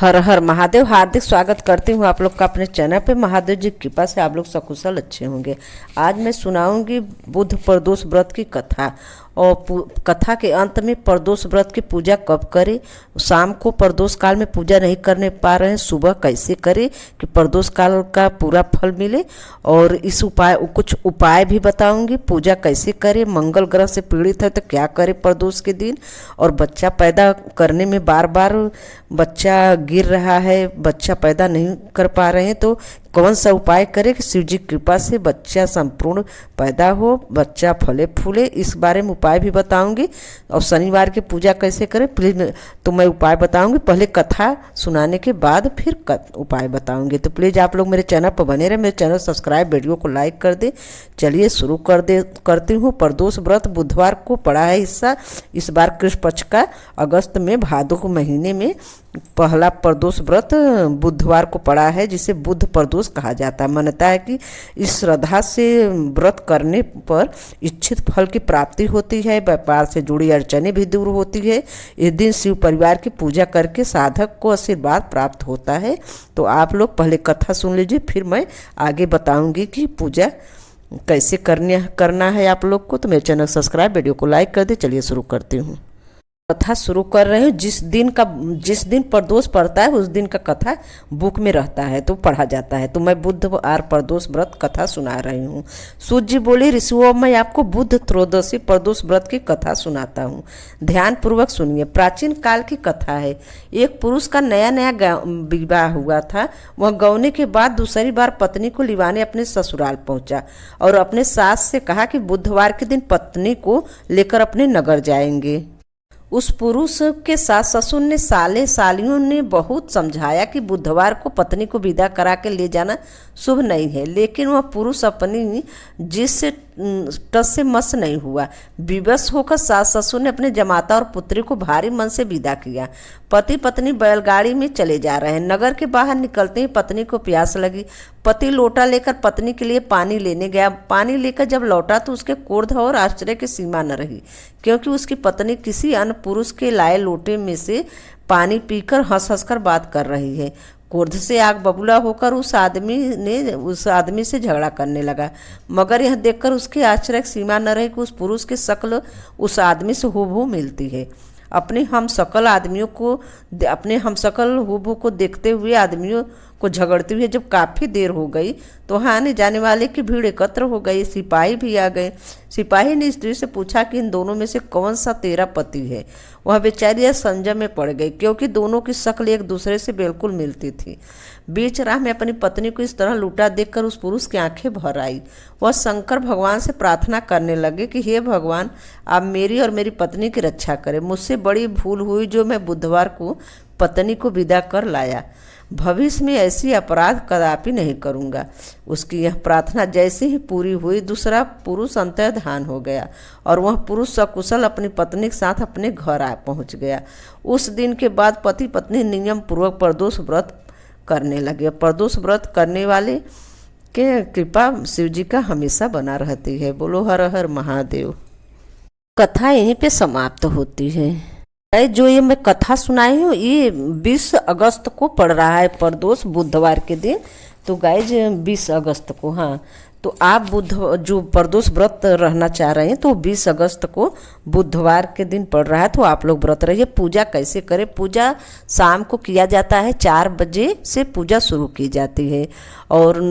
हर हर महादेव। हार्दिक स्वागत करती हूँ आप लोग का अपने चैनल पे। महादेव जी की कृपा से आप लोग सकुशल अच्छे होंगे। आज मैं सुनाऊंगी बुध प्रदोष व्रत की कथा। और कथा के अंत में प्रदोष व्रत की पूजा कब करें, शाम को प्रदोष काल में पूजा नहीं करने पा रहे हैं, सुबह कैसे करें कि प्रदोष काल का पूरा फल मिले। और इस कुछ उपाय भी बताऊंगी। पूजा कैसे करें, मंगल ग्रह से पीड़ित है तो क्या करें प्रदोष के दिन। और बच्चा पैदा करने में बार बार बच्चा गिर रहा है, बच्चा पैदा नहीं कर पा रहे हैं, तो कौन सा उपाय करें कि शिव जी की कृपा से बच्चा संपूर्ण पैदा हो, बच्चा फले फूले, इस बारे में उपाय भी बताऊंगी। और शनिवार की पूजा कैसे करें प्लीज तो मैं उपाय बताऊंगी। पहले कथा सुनाने के बाद फिर उपाय बताऊंगी। तो प्लीज़ आप लोग मेरे चैनल पर बने रहे, मेरे चैनल सब्सक्राइब, वीडियो को लाइक कर दे। चलिए शुरू करती हूँ। प्रदोष व्रत बुधवार को पड़ा है हिस्सा, इस बार कृष्ण पक्ष का अगस्त में भादो के महीने में पहला प्रदोष व्रत बुधवार को पड़ा है, जिसे बुध प्रदोष कहा जाता है। मान्यता है कि इस श्रद्धा से व्रत करने पर इच्छित फल की प्राप्ति होती है, व्यापार से जुड़ी अड़चनें भी दूर होती है। इस दिन शिव परिवार की पूजा करके साधक को आशीर्वाद प्राप्त होता है। तो आप लोग पहले कथा सुन लीजिए, फिर मैं आगे बताऊंगी कि पूजा कैसे करना है आप लोग को। तो मेरे चैनल सब्सक्राइब, वीडियो को लाइक कर दे। चलिए शुरू करती हूँ। कथा शुरू कर रहे हैं। जिस दिन प्रदोष पड़ता है उस दिन का कथा बुक में रहता है तो पढ़ा जाता है। तो मैं बुधवार प्रदोष व्रत कथा सुना रही हूँ। सूर्य जी बोले, ऋषियों मैं आपको बुध त्रयोदशी प्रदोष व्रत की कथा सुनाता हूँ, ध्यान पूर्वक सुनिए। प्राचीन काल की कथा है। एक पुरुष का नया नया विवाह हुआ था। वह गौने के बाद दूसरी बार पत्नी को लिवाने अपने ससुराल पहुंचा और अपने सास से कहा कि बुधवार के दिन पत्नी को लेकर अपने नगर जाएंगे। उस पुरुष के सास ससुर ने सालियों ने बहुत समझाया कि बुधवार को पत्नी को विदा करा के ले जाना शुभ नहीं है, लेकिन वह पुरुष अपनी जिस टस से मस नहीं हुआ। विवश होकर सास ससुर ने अपने जमाता और पुत्री को भारी मन से विदा किया। पति पत्नी बैलगाड़ी में चले जा रहे हैं। नगर के बाहर निकलते ही पत्नी को प्यास लगी। पति लोटा लेकर पत्नी के लिए पानी लेने गया। पानी लेकर जब लौटा तो उसके क्रोध और आश्चर्य की सीमा न रही, क्योंकि उसकी पत्नी किसी अन्य पुरुष के लाए लोटे में से पानी पीकर हंस हंस कर बात कर रही है। क्रोध से आग बबूला होकर उस आदमी से झगड़ा करने लगा। मगर यह देखकर उसके आश्चर्य की सीमा न रही कि उस पुरुष की शक्ल उस आदमी से हूबहू मिलती है। अपने हम शकल हूबहू को देखते हुए आदमियों को झगड़ते हुए जब काफ़ी देर हो गई तो वहाँ आने जाने वाले की भीड़ एकत्र हो गई। सिपाही भी आ गए। सिपाही ने स्त्री से पूछा कि इन दोनों में से कौन सा तेरा पति है। वह बेचारी संजम में पड़ गई, क्योंकि दोनों की शक्ल एक दूसरे से बिल्कुल मिलती थी। बीच राह में अपनी पत्नी को इस तरह लूटा देखकर उस पुरुष की आंखें भर आई। वह शंकर भगवान से प्रार्थना करने लगे कि हे भगवान, आप मेरी और मेरी पत्नी की रक्षा करें। मुझसे बड़ी भूल हुई जो मैं बुधवार को पत्नी को विदा कर लाया। भविष्य में ऐसी अपराध कदापि नहीं करूँगा। उसकी यह प्रार्थना जैसे ही पूरी हुई, दूसरा पुरुष अंतर्धान हो गया और वह पुरुष सकुशल अपनी पत्नी के साथ अपने घर पहुँच गया। उस दिन के बाद पति पत्नी नियम पूर्वक प्रदोष व्रत करने लगे। प्रदोष व्रत करने वाले के कृपा शिव जी का हमेशा बना रहती है। बोलो हर हर महादेव। कथा यहीं पे समाप्त होती है। जो ये मैं कथा सुनाई हूँ ये 20 अगस्त को पड़ रहा है प्रदोष बुधवार के दिन। तो गाइज 20 अगस्त को, हाँ, तो आप जो प्रदोष व्रत रहना चाह रहे हैं तो 20 अगस्त को बुधवार के दिन पड़ रहा है, तो आप लोग व्रत रहिए। पूजा कैसे करें? पूजा शाम को किया जाता है, 4 बजे से पूजा शुरू की जाती है और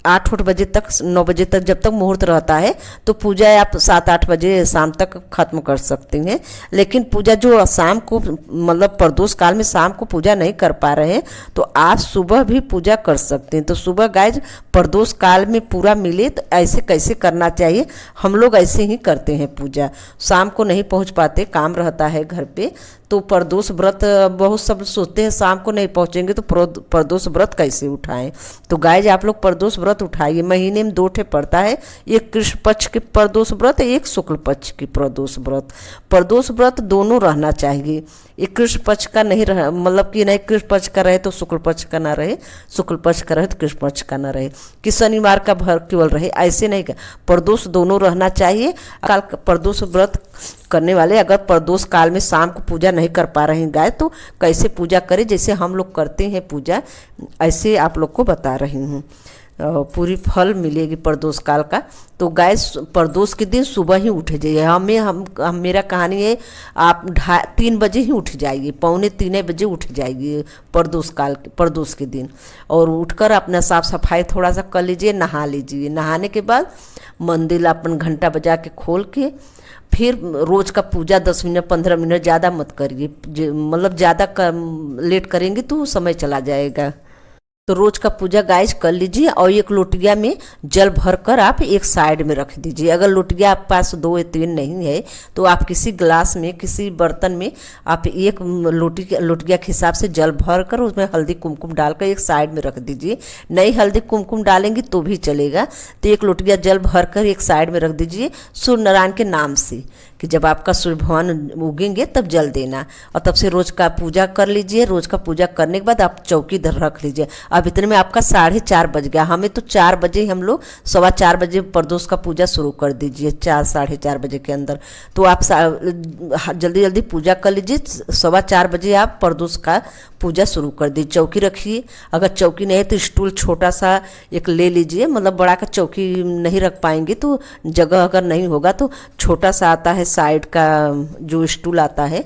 8 बजे तक, 9 बजे तक जब तक मुहूर्त रहता है तो पूजा आप 7-8 बजे शाम तक खत्म कर सकते हैं। लेकिन पूजा जो शाम को, मतलब प्रदोष काल में शाम को पूजा नहीं कर पा रहे हैं तो आप सुबह भी पूजा कर सकते हैं। तो सुबह गाइज प्रदोष काल में पूरा मिले तो ऐसे कैसे करना चाहिए, हम लोग ऐसे ही करते हैं पूजा। शाम को नहीं पहुंच पाते, काम रहता है घर पे, तो प्रदोष व्रत बहुत सब सोचते हैं शाम को नहीं पहुंचेंगे तो प्रदोष व्रत कैसे उठाएं। तो गाइज आप लोग प्रदोष प्रदोष व्रत उठाइए। महीने में 2 ठे पड़ता है, एक कृष्ण पक्ष के प्रदोष व्रत, एक शुक्ल पक्ष की प्रदोष व्रत। प्रदोष व्रत दोनों रहना चाहिए। एक कृष्ण पक्ष का नहीं रह, मतलब कि नहीं कृष्ण पक्ष का रहे तो शुक्ल पक्ष का ना रहे, शुक्ल पक्ष का रहे तो कृष्ण पक्ष का ना रहे, कि शनिवार का भर केवल रहे, ऐसे नहीं। प्रदोष दोनों रहना चाहिए। काल प्रदोष व्रत करने वाले अगर प्रदोष काल में शाम को पूजा नहीं कर पा रहे गाय, तो कैसे पूजा करें, जैसे हम लोग करते हैं पूजा, ऐसे आप लोग को बता रही हूँ। पूरी फल मिलेगी प्रदोष काल का। तो गाय प्रदोष के दिन सुबह ही उठ जाइए। हम मेरा कहानी है, आप 3 बजे ही उठ जाइए, 2:45 बजे उठ जाइए प्रदोष के दिन, और उठकर अपना साफ सफाई थोड़ा सा कर लीजिए, नहा लीजिए। नहाने के बाद मंदिर अपन घंटा बजा के खोल के फिर रोज का पूजा 10 मिनट 15 मिनट, ज़्यादा मत करिए, मतलब ज़्यादा लेट करेंगे तो समय चला जाएगा। तो रोज का पूजा गाइस कर लीजिए, और एक लोटिया में जल भरकर आप एक साइड में रख दीजिए। अगर लोटिया आप पास 2 या 3 नहीं है तो आप किसी ग्लास में, किसी बर्तन में आप एक लोटिया के हिसाब से जल भरकर उसमें हल्दी कुमकुम डालकर एक साइड में रख दीजिए। नहीं हल्दी कुमकुम डालेंगी तो भी चलेगा। तो एक लोटिया जल भरकर एक साइड में रख दीजिए सूर्य नारायण के नाम से, कि जब आपका सूर्य भगवान उगेंगे तब जल देना, और तब से रोज का पूजा कर लीजिए। रोज का पूजा करने के बाद आप चौकी इधर रख लीजिए। अब इतने में आपका 4:30 बज गया। हमें तो 4 बजे, हम लोग 4:15 बजे प्रदोष का पूजा शुरू कर दीजिए, 4-4:30 बजे के अंदर। तो आप जल्दी जल्दी पूजा कर लीजिए। 4:15 बजे आप प्रदोष का पूजा शुरू कर दीजिए। चौकी रखिए, अगर चौकी नहीं है तो स्टूल छोटा सा एक ले लीजिए, मतलब बड़ा का चौकी नहीं रख पाएंगे तो जगह अगर नहीं होगा तो छोटा सा आता है साइड का जो स्टूल आता है,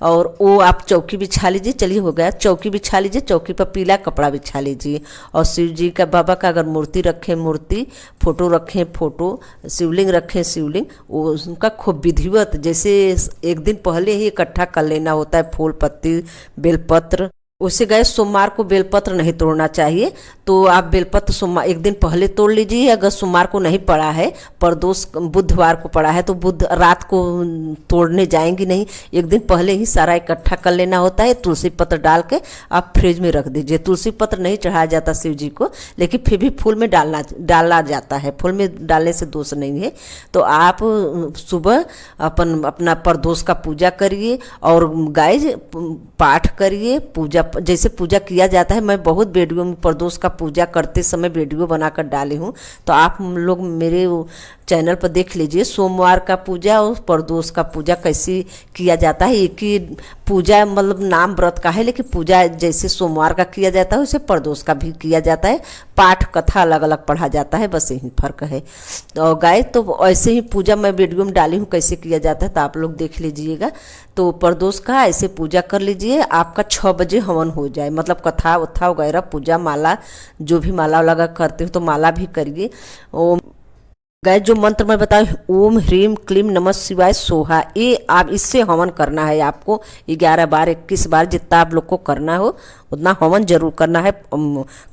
और वो आप चौकी बिछा लीजिए। चलिए हो गया, चौकी बिछा लीजिए, चौकी पर पीला कपड़ा बिछा लीजिए, और शिव जी का, बाबा का अगर मूर्ति रखें मूर्ति, फोटो रखें फोटो, शिवलिंग रखें शिवलिंग, वो उनका खूब विधिवत, जैसे एक दिन पहले ही इकट्ठा कर लेना होता है फूल पत्ती बेलपत्र। उसे गए सोमवार को बेलपत्र नहीं तोड़ना चाहिए, तो आप बेलपत्र सोमवार एक दिन पहले तोड़ लीजिए। अगर सोमवार को नहीं पड़ा है, प्रदोष बुधवार को पड़ा है, तो बुध रात को तोड़ने जाएंगी नहीं, एक दिन पहले ही सारा इकट्ठा कर लेना होता है। तुलसी पत्र डाल के आप फ्रिज में रख दीजिए। तुलसी पत्र नहीं चढ़ाया जाता शिव जी को, लेकिन फिर भी फूल में डाला जाता है, फूल में डालने से दोष नहीं है। तो आप सुबह अपना प्रदोष का पूजा करिए, और गाय पाठ करिए। पूजा जैसे पूजा किया जाता है, मैं बहुत वीडियो में प्रदोष का पूजा करते समय वीडियो बनाकर डाली हूँ, तो आप लोग मेरे चैनल पर देख लीजिए। सोमवार का पूजा और प्रदोष का पूजा कैसे किया जाता है। एक ही पूजा, मतलब नाम व्रत का है, लेकिन पूजा जैसे सोमवार का किया जाता है वैसे प्रदोष का भी किया जाता है। पाठ कथा अलग अलग पढ़ा जाता है, बस यही फर्क है। और गाय तो ऐसे ही पूजा मैं वीडियो में डाली हूँ कैसे किया जाता है, तो आप लोग देख लीजिएगा। तो प्रदोष का ऐसे पूजा कर लीजिए, आपका 6 बजे हवन हो जाए, मतलब कथा उथा वगैरह पूजा माला, जो भी माला लगा करते हो तो माला भी करिए। गाय जो मंत्र मैं बताऊँ, ओम ह्रीम क्लीम नमः शिवाय सोहा, ये आप इससे हवन करना है आपको 11 बार 21 बार, जितना आप लोग को करना हो उतना हवन जरूर करना है।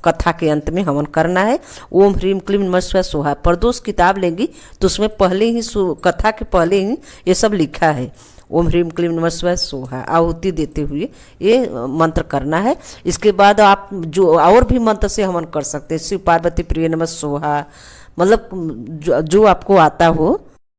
कथा के अंत में हवन करना है। ओम ह्रीम क्लीम नमः शिवाय सोहा। प्रदोष किताब लेंगी तो उसमें पहले ही कथा के पहले ही ये सब लिखा है। ओम ह्रीम क्लीम नमः शिवाय सोहा आहुति देते हुए ये मंत्र करना है। इसके बाद आप जो और भी मंत्र से हवन कर सकते हैं, शिव पार्वती प्रिय नमः सोहा, मतलब जो आपको आता हो।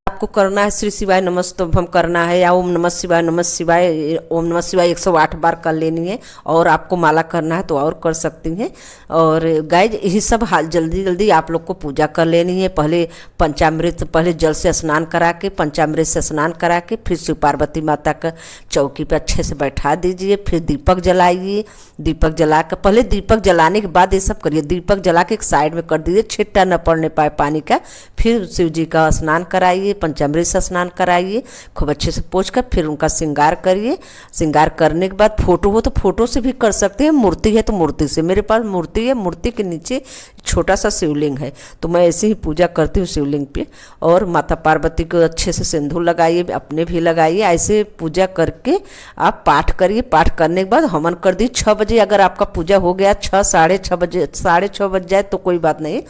आपको करना है श्री शिवाय नमस्तुभ्यम करना है, या ओम नमः शिवाय ओम नमः शिवाय 108 बार कर लेनी है, और आपको माला करना है तो और कर सकती हैं। और गाइज यही सब हाल जल्दी जल्दी आप लोग को पूजा कर लेनी है। पहले पंचामृत, पहले जल से स्नान करा के, पंचामृत से स्नान करा के, फिर शिव पार्वती माता का चौकी पर अच्छे से बैठा दीजिए। फिर दीपक जलाइए, दीपक जला कर, पहले दीपक जलाने के बाद ये सब करिए। दीपक जला के एक साइड में कर दीजिए, छिट्टा न पड़ने पाए पानी का। फिर शिव जी का स्नान कराइए, पंचामृत से स्नान कराइए, खूब अच्छे से पोंछ कर फिर उनका श्रृंगार करिए। श्रृंगार करने के बाद फोटो हो तो फोटो से भी कर सकते हैं, मूर्ति है तो मूर्ति से। मेरे पास मूर्ति है, मूर्ति के नीचे छोटा सा शिवलिंग है, तो मैं ऐसे ही पूजा करती हूँ शिवलिंग पे। और माता पार्वती को अच्छे से सिंदूर लगाइए, अपने भी लगाइए। ऐसे पूजा करके आप पाठ करिए। पाठ करने के बाद हवन कर दी 6 बजे। अगर आपका पूजा हो गया 6 साढ़े 6 बजे, 6:30 बज जाए तो कोई बात नहीं,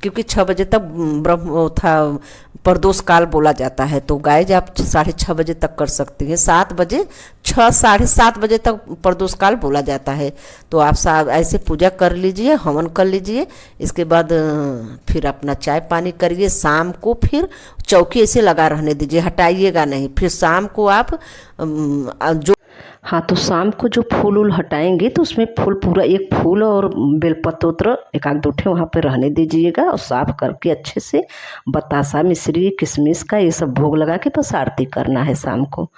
क्योंकि 6 बजे तक ब्रह्म वो था प्रदोष काल बोला जाता है। तो गाइज आप 6:30 बजे तक कर सकती हैं। 7 बजे 6 साढ़े 7 बजे तक प्रदोष काल बोला जाता है। तो आप ऐसे पूजा कर लीजिए, हवन कर लीजिए। इसके बाद फिर अपना चाय पानी करिए। शाम को फिर चौकी ऐसे लगा रहने दीजिए, हटाइएगा नहीं। फिर शाम को आप जो हाँ, तो शाम को जो फूल उल हटाएंगे तो उसमें फूल पूरा एक फूल और बेलपत्र एक आध दो ठे वहाँ पे रहने दीजिएगा, और साफ करके अच्छे से बतासा मिश्री किशमिश का ये सब भोग लगा के बस आरती करना है शाम को।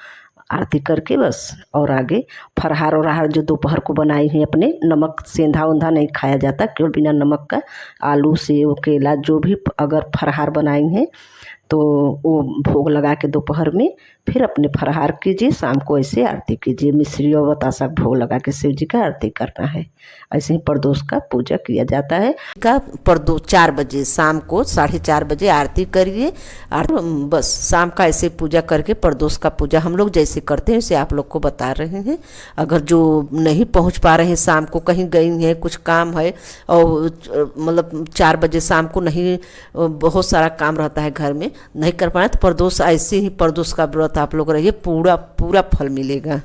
आरती करके बस, और आगे फरहार और जो दोपहर को बनाई है अपने, नमक सेंधा उंधा नहीं खाया जाता, केवल बिना नमक का आलू सेव केला जो भी अगर फरहार बनाई हैं तो वो भोग लगा के दोपहर में फिर अपने फरहार कीजिए। शाम को ऐसे आरती कीजिए, मिश्री और बतासा भोग लगा के शिव जी का आरती करना है। ऐसे ही प्रदोष का पूजा किया जाता है। का प्रदोष 4 बजे शाम को 4:30 बजे आरती करिए, और बस शाम का ऐसे पूजा करके प्रदोष का पूजा हम लोग जैसे करते हैं वैसे आप लोग को बता रहे हैं। अगर जो नहीं पहुंच पा रहे हैं, शाम को कहीं गई हैं, कुछ काम है और मतलब 4 बजे शाम को नहीं, बहुत सारा काम रहता है घर में, नहीं कर पाए तो प्रदोष ऐसे ही प्रदोष का व्रत आप लोग रहिए, पूरा पूरा फल मिलेगा।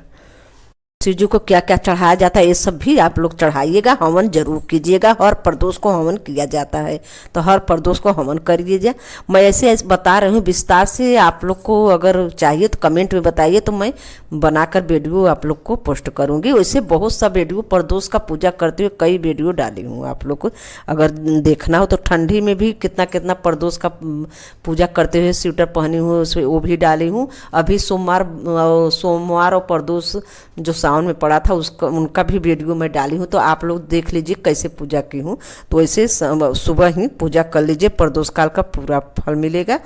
शिव जी को क्या क्या चढ़ाया जाता है ये सब भी आप लोग चढ़ाइएगा, हवन जरूर कीजिएगा। हर प्रदोष को हवन किया जाता है, तो हर प्रदोष को हवन करिए। मैं ऐसे बता रही हूँ विस्तार से, आप लोग को अगर चाहिए तो कमेंट में बताइए, तो मैं बनाकर वीडियो आप लोग को पोस्ट करूँगी। वैसे बहुत सा वीडियो प्रदोष का पूजा करते हुए कई वीडियो डाली हूँ, आप लोग को अगर देखना हो तो। ठंडी में भी कितना कितना प्रदोष का पूजा करते हुए स्वेटर पहनी हूँ, वो भी डाली हूँ। अभी सोमवार और प्रदोष जो सावन में पड़ा था उसका उनका भी वीडियो मैं डाली हूँ, तो आप लोग देख लीजिए कैसे पूजा की हूँ। तो ऐसे सुबह ही पूजा कर लीजिए, प्रदोष काल का पूरा फल मिलेगा।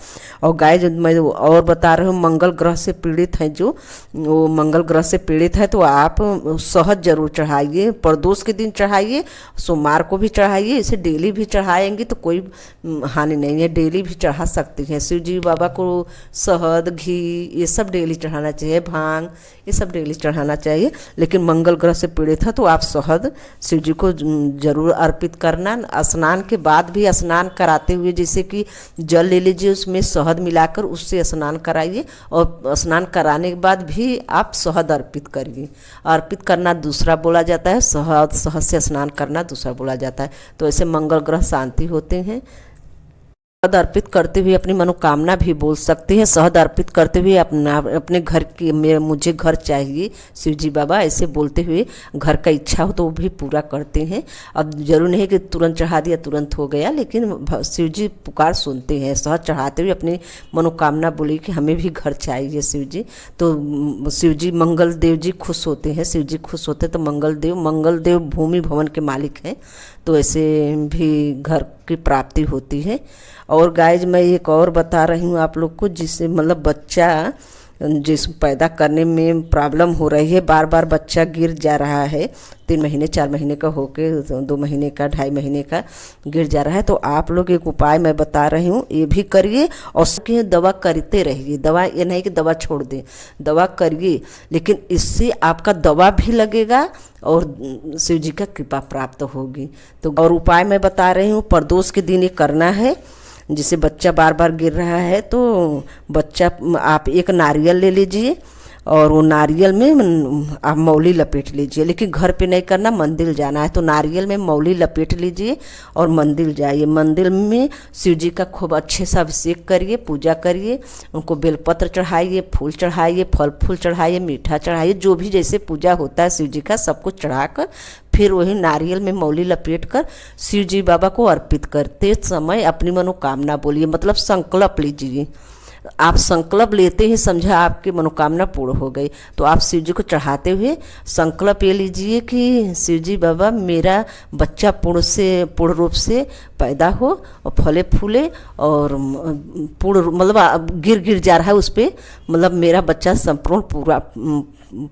और गाय जो मैं और बता रही हूँ, मंगल ग्रह से पीड़ित हैं, जो वो मंगल ग्रह से पीड़ित है, तो आप शहद जरूर चढ़ाइए, प्रदोष के दिन चढ़ाइए, सोमवार को भी चढ़ाइए। इसे डेली भी चढ़ाएंगे तो कोई हानि नहीं है, डेली भी चढ़ा सकती हैं। शिव जी बाबा को शहद घी ये सब डेली चढ़ाना चाहिए, भांग ये सब डेली चढ़ाना चाहिए। लेकिन मंगल ग्रह से पीड़ित है तो आप शहद शिव जी को जरूर अर्पित करना। स्नान के बाद भी, स्नान कराते हुए जैसे कि जल ले लीजिए, उसमें शहद मिलाकर उससे स्नान कराइए, और स्नान कराने के बाद भी आप शहद अर्पित करिए। अर्पित करना दूसरा बोला जाता है, शहद से स्नान करना दूसरा बोला जाता है। तो ऐसे मंगल ग्रह शांति होते हैं। शहद अर्पित करते हुए अपनी मनोकामना भी बोल सकते हैं। शहद अर्पित करते हुए अपने घर की, मुझे घर चाहिए शिव जी बाबा, ऐसे बोलते हुए घर का इच्छा हो तो वो भी पूरा करते हैं। अब जरूर नहीं कि तुरंत चढ़ा दिया तुरंत हो गया, लेकिन शिव जी पुकार सुनते हैं। शहद चढ़ाते हुए अपनी मनोकामना बोली कि हमें भी घर चाहिए शिव जी। तो शिव जी मंगल देव जी खुश होते हैं, शिव जी खुश होते हैं। तो मंगल देव भूमि भवन के मालिक हैं, तो ऐसे भी घर की प्राप्ति होती है। और गाइज मैं एक और बता रही हूँ आप लोग को, जिससे मतलब बच्चा जिस पैदा करने में प्रॉब्लम हो रही है, बार बार बच्चा गिर जा रहा है, 3 महीने 4 महीने का होके 2 महीने का 2.5 महीने का गिर जा रहा है, तो आप लोग एक उपाय मैं बता रही हूँ, ये भी करिए। और उसकी दवा करते रहिए। दवा ये नहीं कि दवा छोड़ दें, दवा करिए, लेकिन इससे आपका दवा भी लगेगा और शिव जी का कृपा प्राप्त होगी। तो और उपाय मैं बता रही हूँ, प्रदोष के दिन ये करना है। जिसे बच्चा बार बार गिर रहा है तो बच्चा, आप एक नारियल ले लीजिए और वो नारियल में आप मौली लपेट लीजिए, लेकिन घर पे नहीं करना, मंदिर जाना है। तो नारियल में मौली लपेट लीजिए और मंदिर जाइए। मंदिर में शिव जी का खूब अच्छे से अभिषेक करिए, पूजा करिए, उनको बेलपत्र चढ़ाइए, फूल चढ़ाइए, फल फूल चढ़ाइए, मीठा चढ़ाइए, जो भी जैसे पूजा होता है शिव जी का सब कुछ चढ़ाकर फिर वही नारियल में मौली लपेट कर शिव जी बाबा को अर्पित करते समय अपनी मनोकामना बोलिए, मतलब संकल्प लीजिए। आप संकल्प लेते ही समझा आपकी मनोकामना पूर्ण हो गई। तो आप शिव जी को चढ़ाते हुए संकल्प ये लीजिए कि शिव जी बाबा मेरा बच्चा पूर्ण रूप से पैदा हो और फले फूले, और पूर्ण मतलब गिर जा रहा है उस पर, मतलब मेरा बच्चा संपूर्ण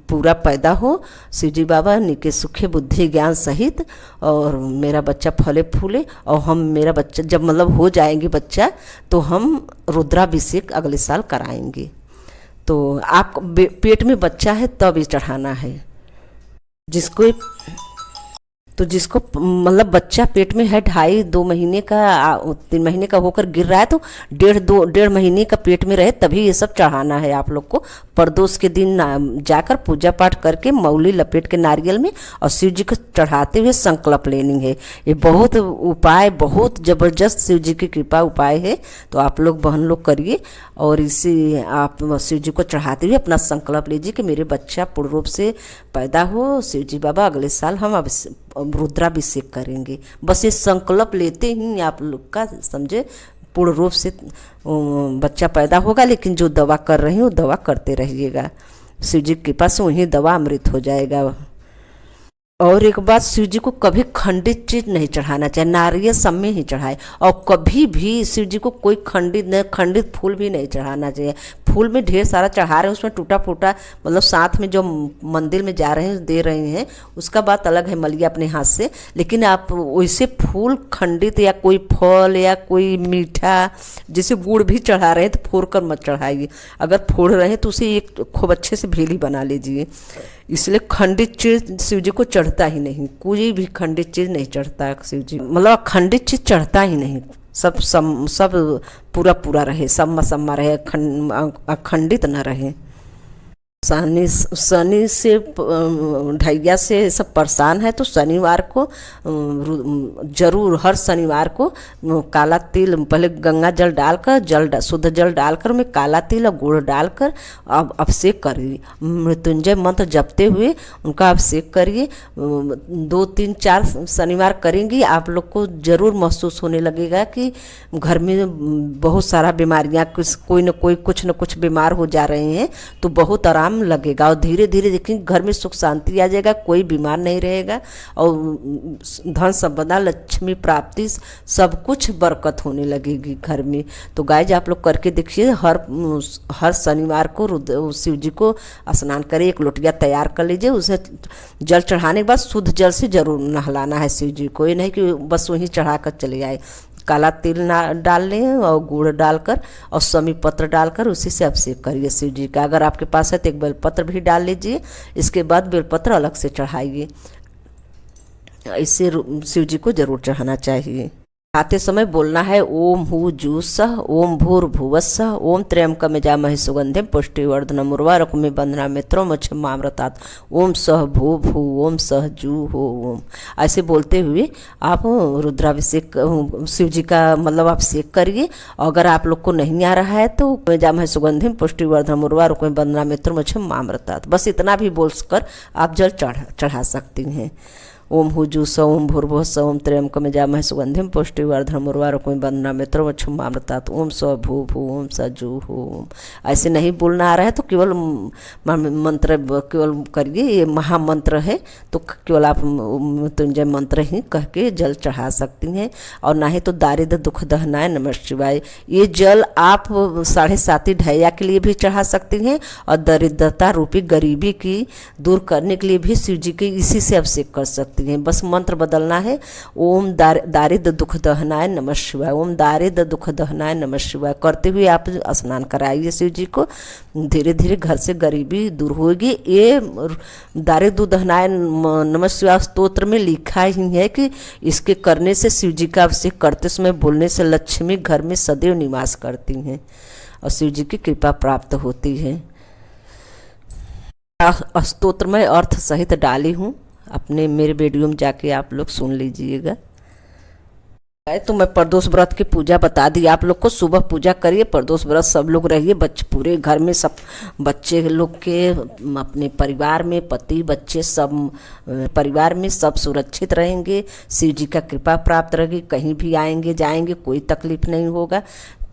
पूरा पैदा हो शिव जी बाबा, निके सुखे बुद्धि ज्ञान सहित, और मेरा बच्चा फले फूले। और मेरा बच्चा जब मतलब हो जाएंगे बच्चा, तो हम रुद्राभिषेक अगले साल कराएंगे। तो आप पेट में बच्चा है तब ये चढ़ाना है जिसको। तो जिसको मतलब बच्चा पेट में है 2.5-2 महीने का 3 महीने का होकर गिर रहा है, तो 1.5-1.5 महीने का पेट में रहे तभी ये सब चढ़ाना है आप लोग को। प्रदोष के दिन जाकर पूजा पाठ करके मौली लपेट के नारियल में और शिव जी को चढ़ाते हुए संकल्प लेनी है। ये बहुत उपाय, बहुत ज़बरदस्त शिव जी की कृपा उपाय है, तो आप लोग बहन लोग करिए और इसी आप शिव जी को चढ़ाते हुए अपना संकल्प लीजिए कि मेरे बच्चा पूर्ण रूप से पैदा हो। शिव जी बाबा अगले साल हम अब रुद्राभिषेक करेंगे। बस ये संकल्प लेते ही आप लोग का समझे पूर्ण रूप से बच्चा पैदा होगा। लेकिन जो दवा कर रही हैं वो दवा करते रहिएगा, शिव जी के पास वही दवा अमृत हो जाएगा। और एक बात, शिव जी को कभी खंडित चीज नहीं चढ़ाना चाहिए, नारियल सब में ही चढ़ाए। और कभी भी शिव जी को कोई खंडित फूल भी नहीं चढ़ाना चाहिए। फूल में ढेर सारा चढ़ा रहे हैं, उसमें टूटा फूटा मतलब साथ में जो मंदिर में जा रहे हैं दे रहे हैं, उसका बात अलग है, मलिया अपने हाथ से। लेकिन आप वैसे फूल खंडित या कोई फल या कोई मीठा जैसे गुड़ भी चढ़ा रहे हैं तो फोड़ कर मत चढ़ाइए। अगर फोड़ रहे हैं तो उसे एक खूब अच्छे से भेली बना लीजिए। इसलिए खंडित चीज शिव जी को चढ़ता ही नहीं, कोई भी खंडित चीज नहीं चढ़ता है शिव जी, मतलब खंडित चीज चढ़ता ही नहीं। सब पूरा पूरा रहे, सम्मा रहे, अखंडित न रहे। शनि से ढैया से सब परेशान है, तो शनिवार को जरूर हर शनिवार को काला तिल, पहले गंगा जल डालकर शुद्ध जल डालकर में काला तिल और गुड़ डालकर अब अभिषेक करिए। मृत्युंजय मंत्र जपते हुए उनका अभिषेक करिए। 2-3-4 शनिवार करेंगी, आप लोग को जरूर महसूस होने लगेगा कि घर में बहुत सारा बीमारियां, कोई न कोई कुछ न कुछ बीमार हो जा रहे हैं, तो बहुत आराम लगेगा। और धीरे धीरे देखेंगे घर में सुख शांति आ जाएगा, कोई बीमार नहीं रहेगा और धन संपदा, लक्ष्मी प्राप्ति, सब कुछ बरकत होने लगेगी घर में। तो गाइज आप लोग करके देखिए। हर शनिवार को शिव जी को स्नान करें, एक लोटिया तैयार कर लीजिए, उसे जल चढ़ाने के बाद शुद्ध जल से जरूर नहलाना है शिव जी को। ये नहीं कि बस वहीं चढ़ा कर चले आए। काला तिल डाल लें और गुड़ डालकर और समी पत्र डालकर उसी से अभिषेक करिए शिव जी का। अगर आपके पास है तो एक बेलपत्र भी डाल लीजिए, इसके बाद बेलपत्र अलग से चढ़ाइए। इससे शिव जी को जरूर चढ़ाना चाहिए। खाते समय बोलना है ओम हु जू सह, ओम भूर्भुवस्सह, ओम त्र्यंबकम यजामहे सुगंधिम पुष्टिवर्धनम् उर्वारुकमिव बन्धनामि मित्रमच्छमामृतात्, ओम सह भू भू, ओम सह जू हो ओम। ऐसे बोलते हुए आप रुद्राभिषेक शिव जी का मतलब अभिषेक करिए। अगर आप लोग को नहीं आ रहा है तो यजामहे सुगंधिम पुष्टिवर्धनम् उर्वारुकमिव बन्धनामि मित्रमच्छमामृतात्, बस इतना भी बोलकर आप जल चढ़ा सकती हैं। ओम हुजू स, ओम भूर्भुवः स, ओम त्र्यंबकम यजामहे सुगंधिम पुष्टिवर्धनम् उर्वारुकमिव बन्धनामि मित्रमच्छमामृतात्, ओम स भू भू, ओम स जू हो ओम। ऐसे नहीं बोलना आ रहा है तो केवल मंत्र केवल करिए, ये महामंत्र है तो केवल आप मृत्युंजय मंत्र ही कह के जल चढ़ा सकती हैं। और ना ही तो दारिद्र दुख दहनाय नमः शिवाय, ये जल आप 7.5 ढैया के लिए भी चढ़ा सकती हैं और दरिद्रता रूपी गरीबी की दूर करने के लिए भी शिव जी के इसी से अभिषेक कर सकती हैं। बस मंत्र बदलना है, ओम दारिद्र दुख दहनाय नमः शिवाय, ओम दारिद्र दुख दहनाय नमः शिवाय करते हुए आप स्नान कराइए शिव जी को। धीरे धीरे घर से गरीबी दूर होगी। ये दारिद्र दहनाय नमः शिवाय स्तोत्र में लिखा ही है कि इसके करने से शिव जी का अभिषेक करते समय बोलने से लक्ष्मी घर में सदैव निवास करती हैं और शिव जी की कृपा प्राप्त होती है। स्तोत्र में अर्थ सहित डाली हूँ, अपने मेरे वीडियो में जाके आप लोग सुन लीजिएगा। तो मैं प्रदोष व्रत की पूजा बता दी आप लोग को। सुबह पूजा करिए, प्रदोष व्रत सब लोग रहिए, बच्चे पूरे घर में सब बच्चे लोग के, अपने परिवार में पति बच्चे सब परिवार में सब सुरक्षित रहेंगे, शिव जी का कृपा प्राप्त रहेगी, कहीं भी आएंगे जाएंगे कोई तकलीफ नहीं होगा।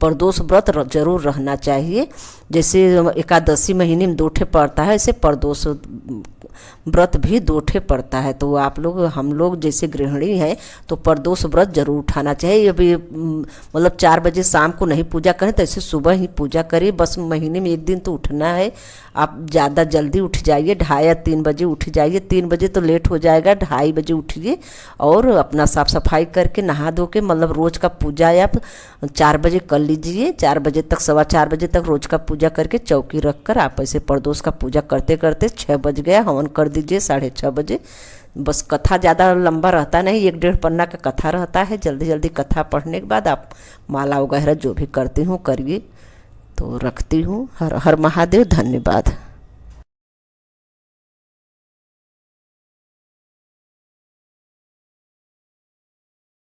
प्रदोष व्रत जरूर रहना चाहिए। जैसे एकादशी महीने में 2 ठे पड़ता है, ऐसे प्रदोष व्रत भी 2 ठे पड़ता है। तो आप लोग, हम लोग जैसे गृहिणी हैं तो प्रदोष व्रत जरूर उठाना चाहिए। अभी मतलब 4 बजे शाम को नहीं पूजा करें तो ऐसे सुबह ही पूजा करिए। बस महीने में 1 दिन तो उठना है। आप ज़्यादा जल्दी उठ जाइए, 2:30 या 3 बजे उठ जाइए। 3 बजे तो लेट हो जाएगा, 2:30 बजे उठिए और अपना साफ सफाई करके नहा धो के मतलब रोज़ का पूजा आप 4 बजे कर लीजिए। 4 बजे तक, 4:15 बजे तक रोज़ का पूजा करके चौकी रख कर आप ऐसे प्रदोष का पूजा करते करते 6 बज गया, हवन कर दीजिए 6:30 बजे। बस कथा ज़्यादा लंबा रहता नहीं, 1-1.5 पन्ना का कथा रहता है। जल्दी जल्दी कथा पढ़ने के बाद आप माला वगैरह जो भी करती हूँ करिए। तो रखती हूँ। हर हर महादेव, धन्यवाद।